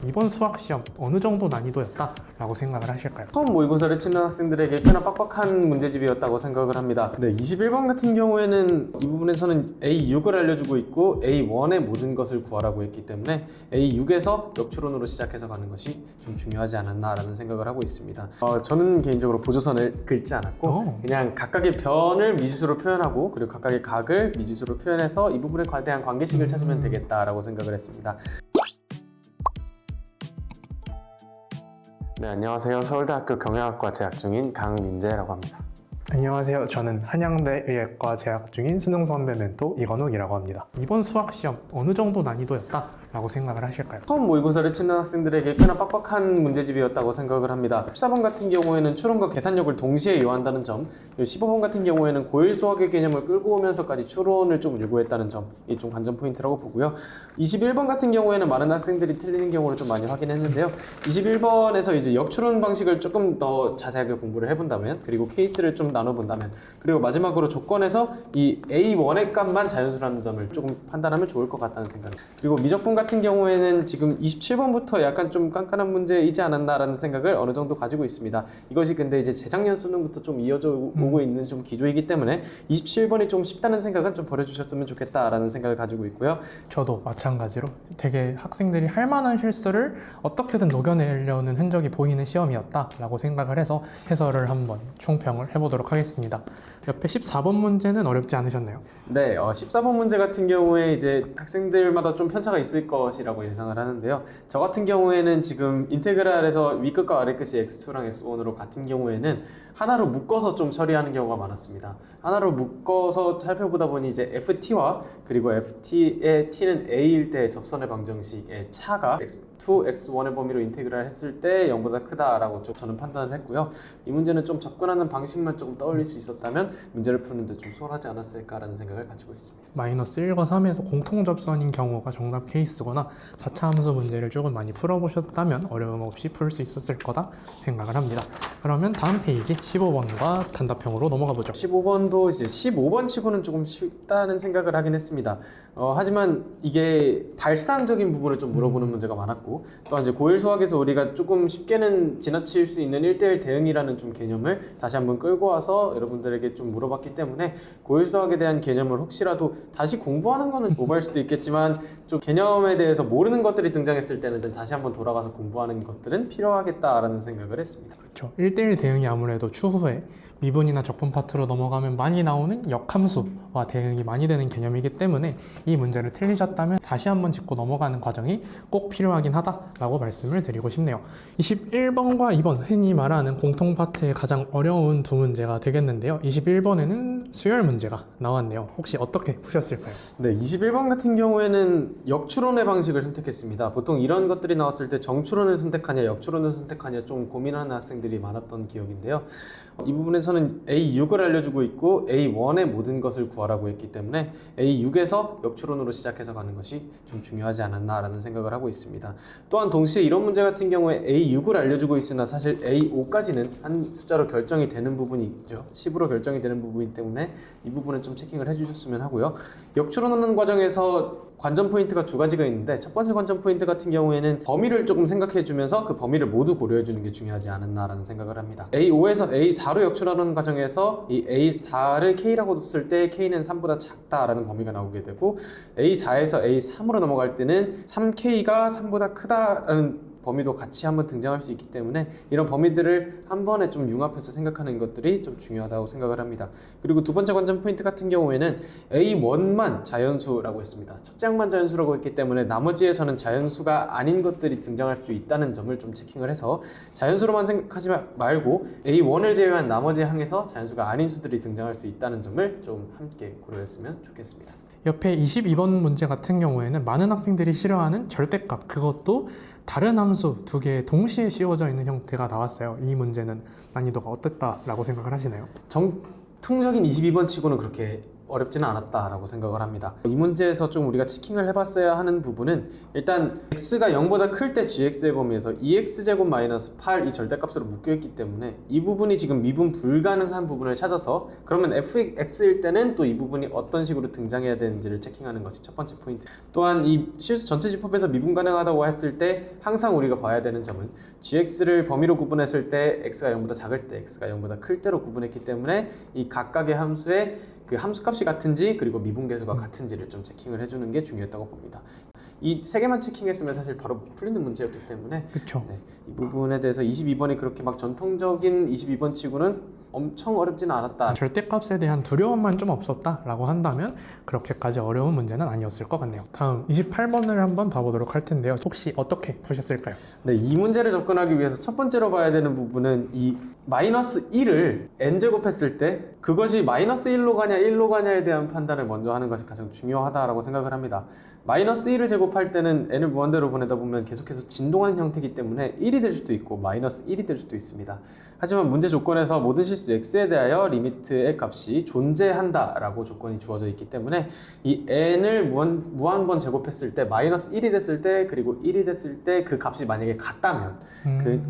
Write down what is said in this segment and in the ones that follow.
이번 수학 시험 어느 정도 난이도였다 라고 생각을 하실까요? 처음 모의고사를 치는 학생들에게 꽤나 빡빡한 문제집이었다고 생각을 합니다. 네, 21번 같은 경우에는 이 부분에서는 A6을 알려주고 있고 A1의 모든 것을 구하라고 했기 때문에 A6에서 역추론으로 시작해서 가는 것이 좀 중요하지 않았나라는 생각을 하고 있습니다. 저는 개인적으로 보조선을 긁지 않았고 그냥 각각의 변을 미지수로 표현하고 그리고 각각의 각을 미지수로 표현해서 이 부분에 대한 관계식을 찾으면 되겠다라고 생각을 했습니다. 네, 안녕하세요. 서울대학교 경영학과 재학 중인 강민재라고 합니다. 안녕하세요. 저는 한양대 의예과 재학 중인 수능 선배 멘토 이건욱이라고 합니다. 이번 수학 시험 어느 정도 난이도였다 라고 생각을 하실까요? 처음 모의고사를 치는 학생들에게 꽤나 빡빡한 문제집이었다고 생각을 합니다. 14번 같은 경우에는 추론과 계산력을 동시에 요한다는 점, 15번 같은 경우에는 고일 수학의 개념을 끌고 오면서까지 추론을 좀 요구했다는 점이 좀 관전 포인트라고 보고요. 21번 같은 경우에는 많은 학생들이 틀리는 경우를 좀 많이 확인했는데요. 21번에서 이제 역추론 방식을 조금 더 자세하게 공부를 해본다면, 그리고 케이스를 좀 나눠본다면, 그리고 마지막으로 조건에서 이 A1의 값만 자연수라는 점을 조금 판단하면 좋을 것 같다는 생각. 그리고 미적분 같은 경우에는 지금 27번부터 약간 좀 깐깐한 문제이지 않았나라는 생각을 어느 정도 가지고 있습니다. 이것이 근데 이제 재작년 수능부터 좀 이어져 오고 있는 좀 기조이기 때문에 27번이 좀 쉽다는 생각은 좀 버려주셨으면 좋겠다라는 생각을 가지고 있고요. 저도 마찬가지로 되게 학생들이 할 만한 실수를 어떻게든 녹여내려는 흔적이 보이는 시험이었다라고 생각을 해서 해설을 한번 총평을 해보도록 하겠습니다. 옆에 14번 문제는 어렵지 않으셨나요? 네, 14번 문제 같은 경우에 이제 학생들마다 좀 편차가 있을 것이라고 예상을 하는데요. 저 같은 경우에는 지금 인테그랄에서 위끝과 아래끝이 x2랑 x1으로 같은 경우에는 하나로 묶어서 좀 처리하는 경우가 많았습니다. 하나로 묶어서 살펴보다 보니 이제 ft와 그리고 ft의 t는 a일 때 접선의 방정식의 차가 x2, x1의 범위로 인테그랄 했을 때 0보다 크다라고 좀 저는 판단을 했고요. 이 문제는 좀 접근하는 방식만 조금 떠올릴 수 있었다면 문제를 푸는데 좀 수월하지 않았을까라는 생각을 가지고 있습니다. 마이너스 1과 3에서 공통접선인 경우가 정답 케이스거나 4차 함수 문제를 조금 많이 풀어보셨다면 어려움 없이 풀 수 있었을 거다 생각을 합니다. 그러면 다음 페이지 15번과 단답형으로 넘어가 보죠. 15번도 이제 15번 치고는 조금 쉽다는 생각을 하긴 했습니다. 하지만 이게 발상적인 부분을 좀 물어보는 문제가 많았고, 또한 이제 고일 수학에서 우리가 조금 쉽게는 지나칠 수 있는 1대1 대응이라는 좀 개념을 다시 한번 끌고 와서 여러분들에게 좀 물어봤기 때문에 고일 수학에 대한 개념을 혹시라도 다시 공부하는 거는 오버할 수도 있겠지만 좀 개념에 대해서 모르는 것들이 등장했을 때는 다시 한번 돌아가서 공부하는 것들은 필요하겠다라는 생각을 했습니다. 그렇죠. 1대1 대응이 아무래도 추후에 미분이나 적분 파트로 넘어가면 많이 나오는 역함수와 대응이 많이 되는 개념이기 때문에 이 문제를 틀리셨다면 다시 한번 짚고 넘어가는 과정이 꼭 필요하긴 하다라고 말씀을 드리고 싶네요. 21번과 2번 흔히 말하는 공통 파트의 가장 어려운 두 문제가 되겠는데요. 21번에는 수열 문제가 나왔네요. 혹시 어떻게 푸셨을까요? 네, 21번 같은 경우에는 역추론의 방식을 선택했습니다. 보통 이런 것들이 나왔을 때 정추론을 선택하냐 역추론을 선택하냐 좀 고민하는 학생들이 많았던 기억인데요. 이 부분에서는 A6을 알려주고 있고 A1의 모든 것을 구하라고 했기 때문에 A6에서 역추론으로 시작해서 가는 것이 좀 중요하지 않았나라는 생각을 하고 있습니다. 또한 동시에 이런 문제 같은 경우에 A6을 알려주고 있으나 사실 A5까지는 한 숫자로 결정이 되는 부분이 있죠. 10으로 결정이 되는 부분이기 때문에 이 부분은 좀 체킹을 해주셨으면 하고요. 역추론하는 과정에서 관전 포인트가 두 가지가 있는데, 첫 번째 관전 포인트 같은 경우에는 범위를 조금 생각해 주면서 그 범위를 모두 고려해 주는 게 중요하지 않았나라는 생각을 합니다. A5에서 A4로 역출하는 과정에서 이 A4를 K라고 뒀을 때 K는 3보다 작다라는 범위가 나오게 되고, A4에서 A3으로 넘어갈 때는 3K가 3보다 크다라는 범위도 같이 한번 등장할 수 있기 때문에 이런 범위들을 한 번에 좀 융합해서 생각하는 것들이 좀 중요하다고 생각을 합니다. 그리고 두 번째 관전 포인트 같은 경우에는 A1만 자연수라고 했습니다. 첫째 항만 자연수라고 했기 때문에 나머지에서는 자연수가 아닌 것들이 등장할 수 있다는 점을 좀 체킹을 해서 자연수로만 생각하지 말고 A1을 제외한 나머지 항에서 자연수가 아닌 수들이 등장할 수 있다는 점을 좀 함께 고려했으면 좋겠습니다. 옆에 22번 문제 같은 경우에는 많은 학생들이 싫어하는 절대값, 그것도 다른 함수 두 개 동시에 씌워져 있는 형태가 나왔어요. 이 문제는 난이도가 어땠다라고 생각을 하시나요? 정통적인 22번 치고는 그렇게 어렵지는 않았다라고 생각을 합니다. 이 문제에서 좀 우리가 치킹을 해봤어야 하는 부분은 일단 x가 0보다 클 때 gx의 범위에서 2x제곱 마이너스 8 이 절대값으로 묶여있기 때문에 이 부분이 지금 미분 불가능한 부분을 찾아서 그러면 fx일 때는 또 이 부분이 어떤 식으로 등장해야 되는지를 체킹하는 것이 첫 번째 포인트. 또한 이 실수 전체 집합에서 미분 가능하다고 했을 때 항상 우리가 봐야 되는 점은 gx를 범위로 구분했을 때 x가 0보다 작을 때 x가 0보다 클 때로 구분했기 때문에 이 각각의 함수의 그 함수값이 같은지 그리고 미분계수가 같은지를 좀 체킹을 해주는 게 중요했다고 봅니다. 이 세 개만 체킹했으면 사실 바로 풀리는 문제였기 때문에 그렇죠. 네, 이 부분에 대해서 22번이 그렇게 막 전통적인 22번 치고는 엄청 어렵지는 않았다. 절대값에 대한 두려움만 좀 없었다라고 한다면 그렇게까지 어려운 문제는 아니었을 것 같네요. 다음 28번을 한번 봐보도록 할 텐데요. 혹시 어떻게 푸셨을까요? 네, 이 문제를 접근하기 위해서 첫 번째로 봐야 되는 부분은 이 마이너스 1을 n제곱했을 때 그것이 마이너스 1로 가냐 1로 가냐에 대한 판단을 먼저 하는 것이 가장 중요하다고 생각을 합니다. 마이너스 1을 제곱할 때는 n을 무한대로 보내다 보면 계속해서 진동하는 형태이기 때문에 1이 될 수도 있고 마이너스 1이 될 수도 있습니다. 하지만 문제 조건에서 모든 실수 x에 대하여 리미트의 값이 존재한다라고 조건이 주어져 있기 때문에 이 n을 무한번 제곱했을 때 마이너스 1이 됐을 때 그리고 1이 됐을 때 그 값이 만약에 같다면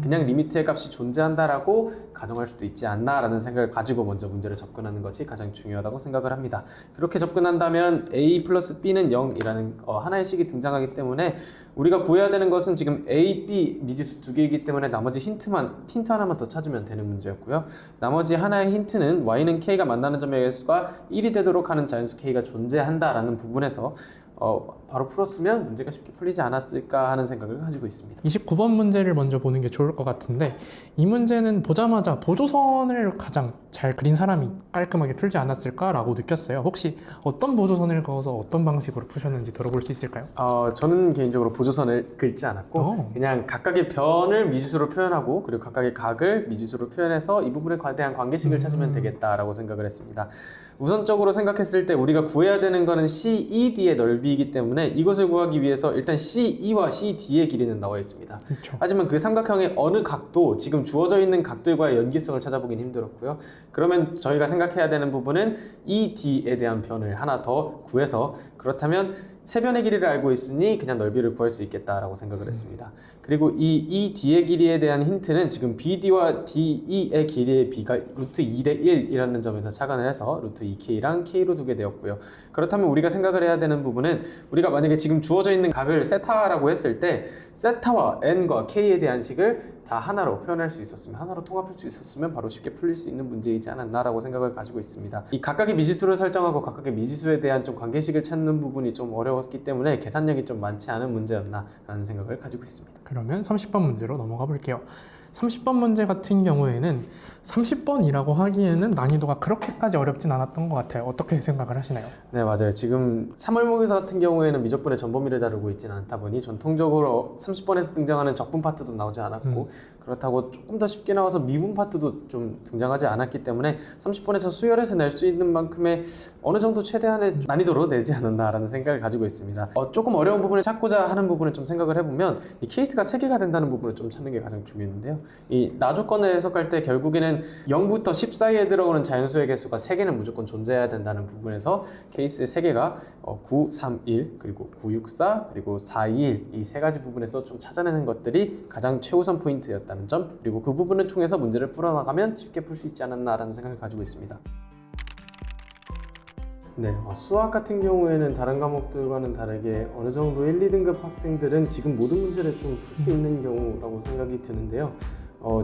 그냥 리미트의 값이 존재한다라고 가정할 수도 있지 않나라는 생각을 가지고 먼저 문제를 접근하는 것이 가장 중요하다고 생각을 합니다. 그렇게 접근한다면 a 플러스 b는 0이라는 하나의 식이 등장하기 때문에 우리가 구해야 되는 것은 지금 a, b 미지수 두 개이기 때문에 나머지 힌트 하나만 더 찾으면 되는 문제였고요. 나머지 하나의 힌트는 y는 k가 만나는 점의 개수가 1이 되도록 하는 자연수 k가 존재한다라는 부분에서 바로 풀었으면 문제가 쉽게 풀리지 않았을까 하는 생각을 가지고 있습니다. 29번 문제를 먼저 보는 게 좋을 것 같은데 이 문제는 보자마자 보조선을 가장 잘 그린 사람이 깔끔하게 풀지 않았을까라고 느꼈어요. 혹시 어떤 보조선을 그어서 어떤 방식으로 푸셨는지 들어볼 수 있을까요? 저는 개인적으로 보조선을 긋지 않았고 그냥 각각의 변을 미지수로 표현하고 그리고 각각의 각을 미지수로 표현해서 이 부분에 대한 관계식을 찾으면 되겠다라고 생각을 했습니다. 우선적으로 생각했을 때 우리가 구해야 되는 거는 CED의 넓이이기 때문에 이것을 구하기 위해서 일단 CE와 CD의 길이는 나와 있습니다. 그렇죠. 하지만 그 삼각형의 어느 각도 지금 주어져 있는 각들과의 연기성을 찾아보긴 힘들었고요. 그러면 저희가 생각해야 되는 부분은 ED에 대한 변을 하나 더 구해서 그렇다면 세 변의 길이를 알고 있으니 그냥 넓이를 구할 수 있겠다라고 생각을 했습니다. 그리고 이 ED의 길이에 대한 힌트는 지금 BD와 DE의 길이의 B가 루트 2대 1이라는 점에서 착안을 해서 루트 2K랑 K로 두게 되었고요. 그렇다면 우리가 생각을 해야 되는 부분은 우리가 만약에 지금 주어져 있는 각을 세타라고 했을 때 세타와 N과 K에 대한 식을 다 하나로 표현할 수 있었으면 하나로 통합할 수 있었으면 바로 쉽게 풀릴 수 있는 문제이지 않았나라고 생각을 가지고 있습니다. 이 각각의 미지수를 설정하고 각각의 미지수에 대한 좀 관계식을 찾는 부분이 좀 어려웠기 때문에 계산력이 좀 많지 않은 문제였나라는 생각을 가지고 있습니다. 그러면 30번 문제로 넘어가 볼게요. 30번 문제 같은 경우에는 30번이라고 하기에는 난이도가 그렇게까지 어렵진 않았던 것 같아요. 어떻게 생각을 하시나요? 네, 맞아요. 지금 3월 모의고사 같은 경우에는 미적분의 전범위를 다루고 있지는 않다 보니 전통적으로 30번에서 등장하는 적분 파트도 나오지 않았고 그렇다고 조금 더 쉽게 나와서 미분 파트도 좀 등장하지 않았기 때문에 30번에서 수열해서 낼 수 있는 만큼의 어느 정도 최대한의 난이도로 내지 않았나라는 생각을 가지고 있습니다. 조금 어려운 부분을 찾고자 하는 부분을 좀 생각을 해보면 이 케이스가 3개가 된다는 부분을 좀 찾는 게 가장 중요한데요. 이 나조건을 해석할 때 결국에는 0부터 10 사이에 들어오는 자연수의 개수가 3개는 무조건 존재해야 된다는 부분에서 케이스의 3개가 9, 3, 1 그리고 9, 6, 4 그리고 4, 2, 1 이 세 가지 부분에서 좀 찾아내는 것들이 가장 최우선 포인트였다는 점 그리고 그 부분을 통해서 문제를 풀어나가면 쉽게 풀 수 있지 않았나라는 생각을 가지고 있습니다. 네, 수학 같은 경우에는 다른 과목들과는 다르게 어느 정도 1, 2등급 학생들은 지금 모든 문제를 좀 풀 수 있는 경우라고 생각이 드는데요.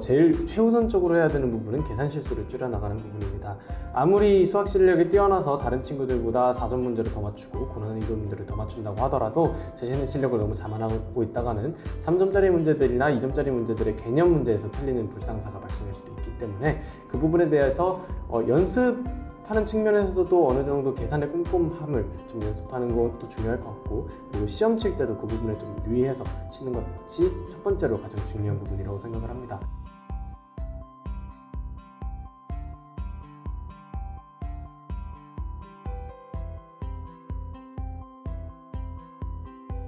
제일 최우선적으로 해야 되는 부분은 계산 실수를 줄여나가는 부분입니다. 아무리 수학 실력이 뛰어나서 다른 친구들보다 4점 문제를 더 맞추고 고난이도 문제를 더 맞춘다고 하더라도 자신의 실력을 너무 자만하고 있다가는 3점짜리 문제들이나 2점짜리 문제들의 개념 문제에서 틀리는 불상사가 발생할 수도 있기 때문에 그 부분에 대해서 연습하는 측면에서도 어느 정도 계산의 꼼꼼함을 좀 연습하는 것도 중요할 것 같고 그리고 시험 칠 때도 그 부분에 좀 유의해서 치는 것이 첫 번째로 가장 중요한 부분이라고 생각을 합니다.